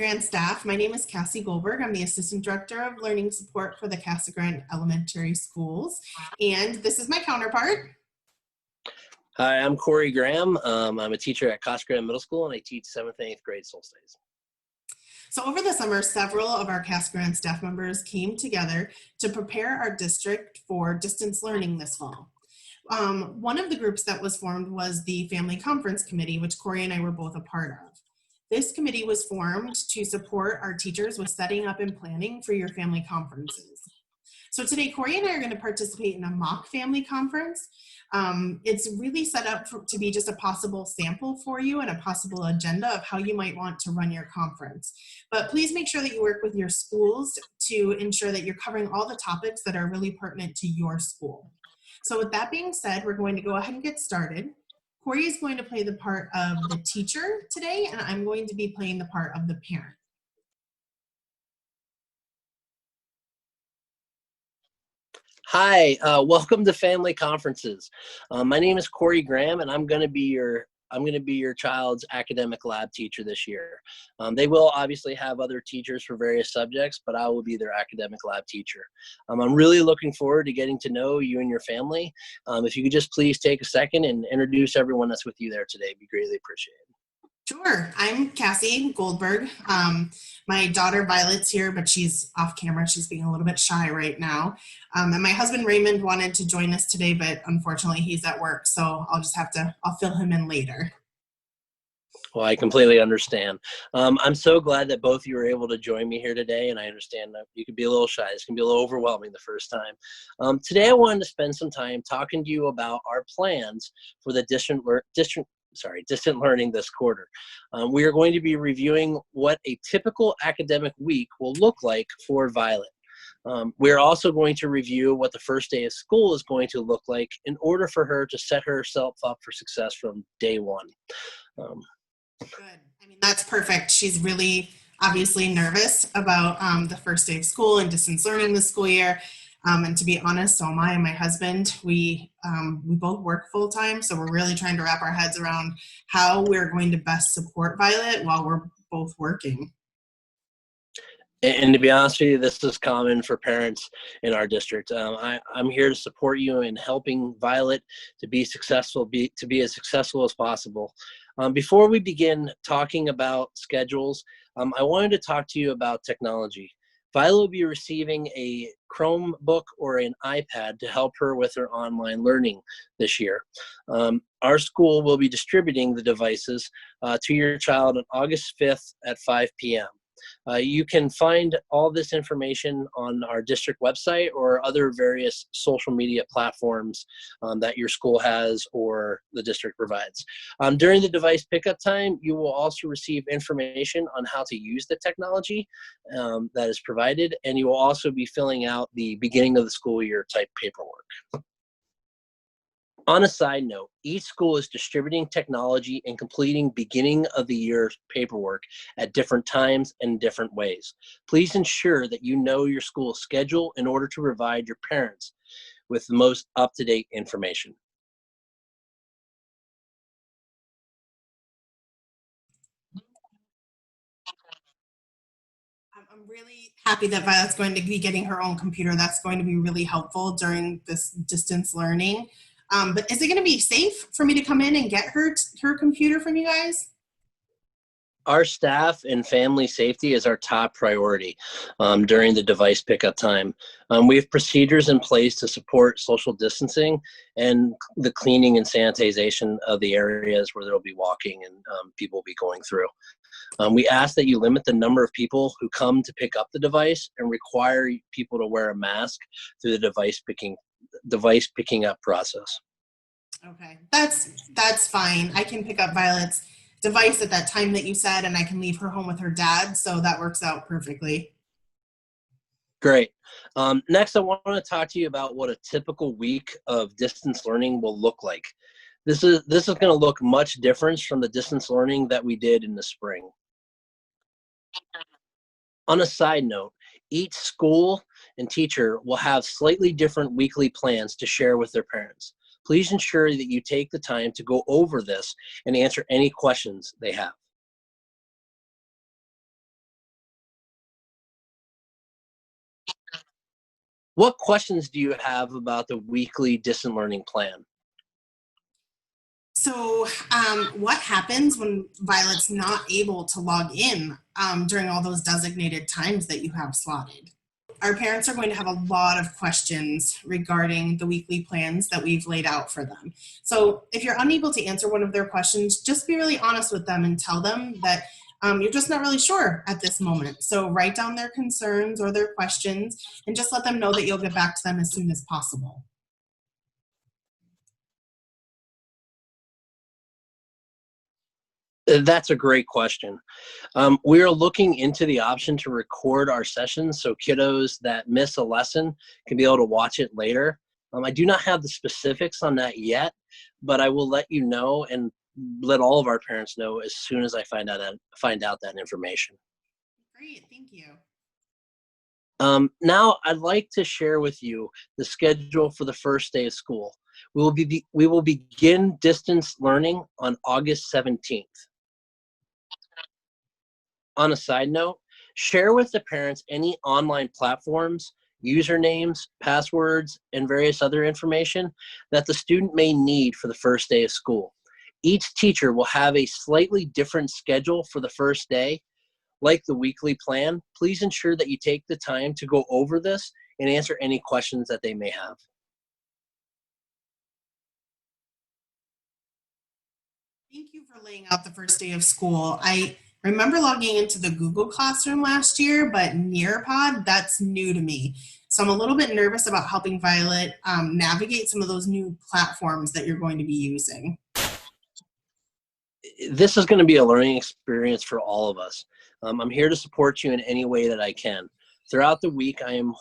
Grande staff. My name is Cassie Goldberg. I'm the Assistant Director of Learning Support for the Casa Grande Elementary Schools. And this is my counterpart. Hi, I'm Corey Graham. I'm a teacher at Casa Grande Middle School, and I teach 7th and 8th grade Solstice. So over the summer, several of our Casa Grande staff members came together to prepare our district for distance learning this fall. One of the groups that was formed was the Family Conference Committee, which Corey and I were both a part of. This committee was formed to support our teachers with setting up and planning for your family conferences. So today, Corey and I are going to participate in a mock family conference. It's really set up to be just a possible sample for you and a possible agenda of how you might want to run your conference. But please make sure that you work with your schools to ensure that you're covering all the topics that are really pertinent to your school. So with that being said, we're going to go ahead and get started. Corey is going to play the part of the teacher today, and I'm going to be playing the part of the parent. Hi, welcome to Family Conferences. My name is Corey Graham, and I'm going to be your child's academic lab teacher this year. They will obviously have other teachers for various subjects, but I will be their academic lab teacher. I'm really looking forward to getting to know you and your family. If you could just please take a second and introduce everyone that's with you there today, it'd be greatly appreciated. Sure. I'm Cassie Goldberg. My daughter Violet's here, but she's off camera. She's being a little bit shy right now. And my husband Raymond wanted to join us today, but unfortunately he's at work, so I'll fill him in later. Well, I completely understand. I'm so glad that both of you were able to join me here today, and I understand that you could be a little shy. This can be a little overwhelming the first time. Today I wanted to spend some time talking to you about our plans for the distant learning this quarter. We are going to be reviewing what a typical academic week will look like for Violet. We're also going to review what the first day of school is going to look like in order for her to set herself up for success from day one. Good. I mean, that's perfect. She's really obviously nervous about the first day of school and distance learning this school year. And to be honest, so am I and my husband. We both work full time, so we're really trying to wrap our heads around how we're going to best support Violet while we're both working. And to be honest with you, this is common for parents in our district. I'm here to support you in helping Violet to be successful, to be as successful as possible. Before we begin talking about schedules, I wanted to talk to you about technology. Violet will be receiving a Chromebook or an iPad to help her with her online learning this year. Our school will be distributing the devices to your child on August 5th at 5 p.m. You can find all this information on our district website or other various social media platforms that your school has or the district provides. During the device pickup time, you will also receive information on how to use the technology that is provided, and you will also be filling out the beginning of the school year type paperwork. On a side note, each school is distributing technology and completing beginning of the year paperwork at different times and different ways. Please ensure that you know your school's schedule in order to provide your parents with the most up-to-date information. I'm really happy that Violet's going to be getting her own computer. That's going to be really helpful during this distance learning. But is it going to be safe for me to come in and get her computer from you guys? Our staff and family safety is our top priority during the device pickup time. We have procedures in place to support social distancing and the cleaning and sanitization of the areas where there will be walking and people will be going through. We ask that you limit the number of people who come to pick up the device and require people to wear a mask through the device picking up process. Okay, that's fine. I can pick up Violet's device at that time that you said, and I can leave her home with her dad, so that works out perfectly. Great. Next, I want to talk to you about what a typical week of distance learning will look like. This is going to look much different from the distance learning that we did in the spring. On a side note, each school and teacher will have slightly different weekly plans to share with their parents. Please ensure that you take the time to go over this and answer any questions they have. What questions do you have about the weekly distant learning plan? So, what happens when Violet's not able to log in during all those designated times that you have slotted? Our parents are going to have a lot of questions regarding the weekly plans that we've laid out for them. So, if you're unable to answer one of their questions, just be really honest with them and tell them that you're just not really sure at this moment. So, write down their concerns or their questions and just let them know that you'll get back to them as soon as possible. That's a great question. We are looking into the option to record our sessions so kiddos that miss a lesson can be able to watch it later. I do not have the specifics on that yet, but I will let you know and let all of our parents know as soon as I find out that information. Great, thank you. Now, I'd like to share with you the schedule for the first day of school. We will begin distance learning on August 17th. On a side note, share with the parents any online platforms, usernames, passwords, and various other information that the student may need for the first day of school. Each teacher will have a slightly different schedule for the first day. Like the weekly plan, please ensure that you take the time to go over this and answer any questions that they may have. Thank you for laying out the first day of school. I remember logging into the Google Classroom last year, but Nearpod, that's new to me. So I'm a little bit nervous about helping Violet navigate some of those new platforms that you're going to be using. This is going to be a learning experience for all of us. I'm here to support you in any way that I can. Throughout the week, I'm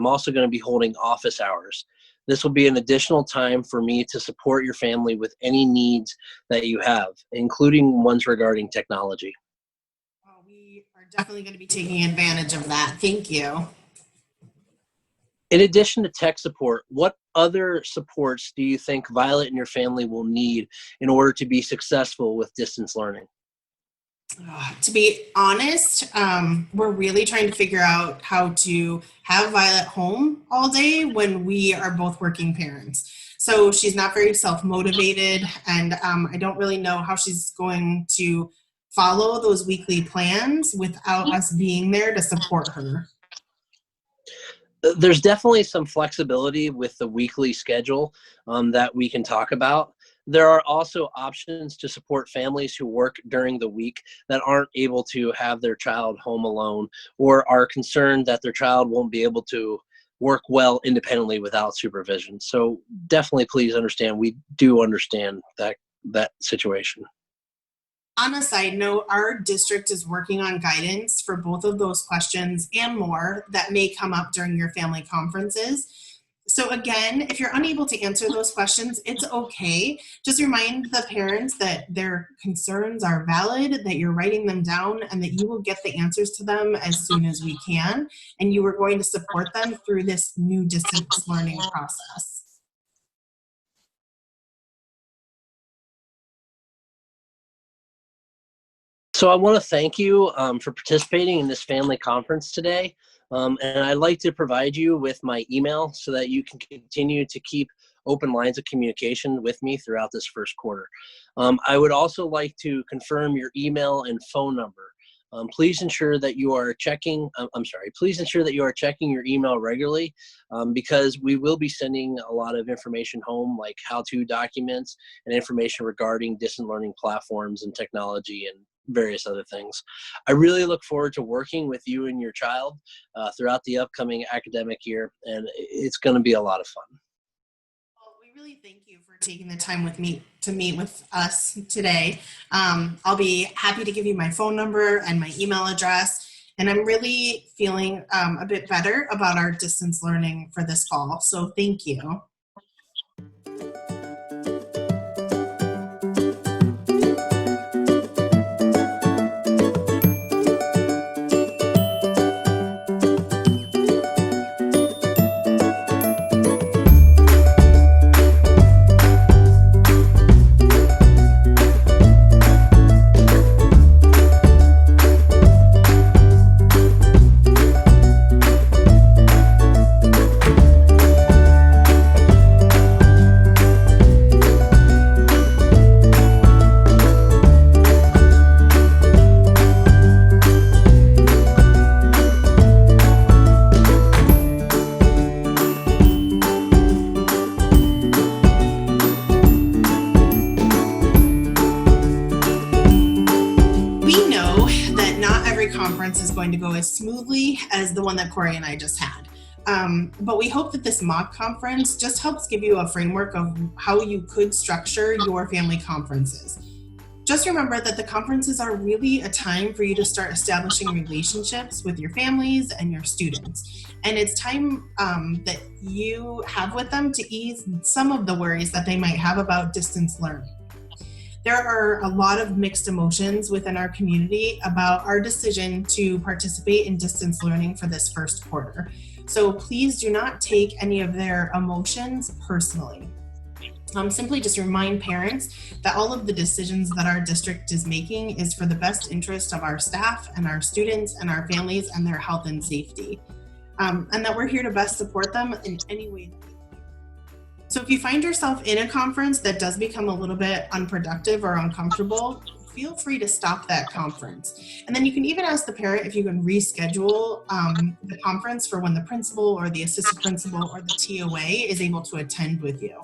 also going to be holding office hours. This will be an additional time for me to support your family with any needs that you have, including ones regarding technology. Well, we are definitely going to be taking advantage of that. Thank you. In addition to tech support, what other supports do you think Violet and your family will need in order to be successful with distance learning? To be honest, we're really trying to figure out how to have Violet home all day when we are both working parents. So she's not very self-motivated, and I don't really know how she's going to follow those weekly plans without us being there to support her. There's definitely some flexibility with the weekly schedule that we can talk about. There are also options to support families who work during the week that aren't able to have their child home alone or are concerned that their child won't be able to work well independently without supervision. So definitely please understand, we do understand that situation. On a side note, our district is working on guidance for both of those questions and more that may come up during your family conferences. So again, if you're unable to answer those questions, it's okay. Just remind the parents that their concerns are valid, that you're writing them down, and that you will get the answers to them as soon as we can. And you are going to support them through this new distance learning process. So I want to thank you for participating in this family conference today. And I'd like to provide you with my email so that you can continue to keep open lines of communication with me throughout this first quarter. I would also like to confirm your email and phone number. Please ensure that you are checking, please ensure that you are checking your email regularly because we will be sending a lot of information home, like how-to documents and information regarding distant learning platforms and technology and various other things. I really look forward to working with you and your child throughout the upcoming academic year, and it's going to be a lot of fun. Well, we really thank you for taking the time with me to meet with us today. I'll be happy to give you my phone number and my email address, and I'm really feeling a bit better about our distance learning for this fall, so thank you. going to go as smoothly as the one that Corey and I just had. But we hope that this mock conference just helps give you a framework of how you could structure your family conferences. Just remember that the conferences are really a time for you to start establishing relationships with your families and your students. And it's time that you have with them to ease some of the worries that they might have about distance learning. There are a lot of mixed emotions within our community about our decision to participate in distance learning for this first quarter. So please do not take any of their emotions personally. Simply just remind parents that all of the decisions that our district is making is for the best interest of our staff and our students and our families and their health and safety. And that we're here to best support them in any way that we can. So if you find yourself in a conference that does become a little bit unproductive or uncomfortable, feel free to stop that conference. And then you can even ask the parent if you can reschedule the conference for when the principal or the assistant principal or the TOA is able to attend with you.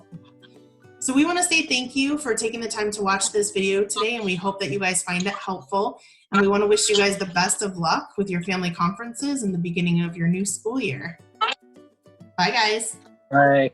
So we want to say thank you for taking the time to watch this video today, and we hope that you guys find it helpful. And we want to wish you guys the best of luck with your family conferences in the beginning of your new school year. Bye, guys. Bye.